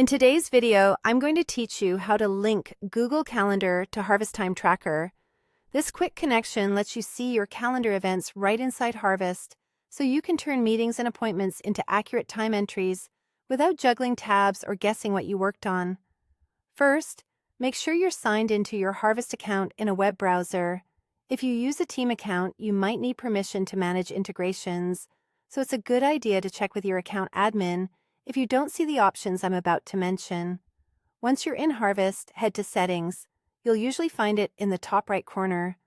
In today's video, I'm going to teach you how to link Google Calendar to Harvest Time Tracker. This quick connection lets you see your calendar events right inside Harvest, so you can turn meetings and appointments into accurate time entries without juggling tabs or guessing what you worked on. First, make sure you're signed into your Harvest account in a web browser. If you use a team account, you might need permission to manage integrations, so it's a good idea to check with your account admin if you don't see the options I'm about to mention. Once you're in Harvest, head to Settings. You'll usually find it in the top right corner.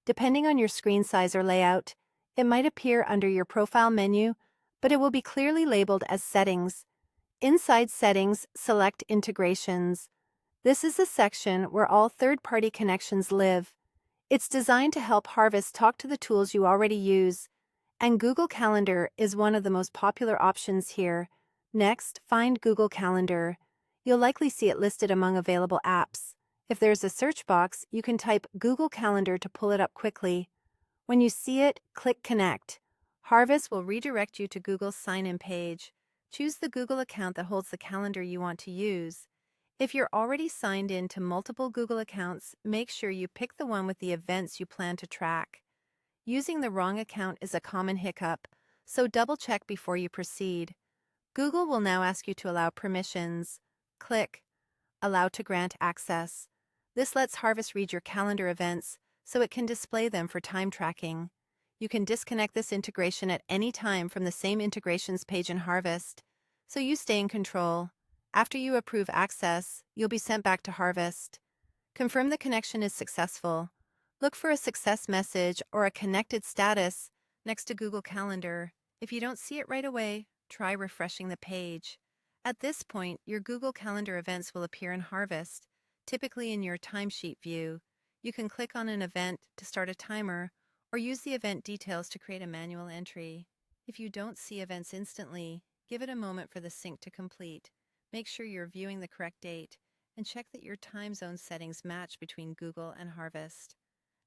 Depending on your screen size or layout, it might appear under your Profile menu, but it will be clearly labeled as Settings. Inside Settings, select Integrations. This is the section where all third-party connections live. It's designed to help Harvest talk to the tools you already use, and Google Calendar is one of the most popular options here. Next, find Google Calendar. You'll likely see it listed among available apps. If there's a search box, you can type Google Calendar to pull it up quickly. When you see it, click Connect. Harvest will redirect you to Google's sign-in page. Choose the Google account that holds the calendar you want to use. If you're already signed in to multiple Google accounts, make sure you pick the one with the events you plan to track. Using the wrong account is a common hiccup, so double-check before you proceed. Google will now ask you to allow permissions. Click Allow to grant access. This lets Harvest read your calendar events so it can display them for time tracking. You can disconnect this integration at any time from the same integrations page in Harvest, so you stay in control. After you approve access, you'll be sent back to Harvest. Confirm the connection is successful. Look for a success message or a connected status next to Google Calendar. If you don't see it right away, try refreshing the page. At this point, your Google Calendar events will appear in Harvest, typically in your timesheet view. You can click on an event to start a timer or use the event details to create a manual entry. If you don't see events instantly, give it a moment for the sync to complete. Make sure you're viewing the correct date and check that your time zone settings match between Google and Harvest.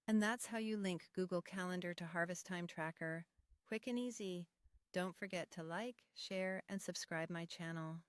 And that's how you link Google Calendar to Harvest Time Tracker. Quick and easy. Don't forget to like, share, and subscribe my channel.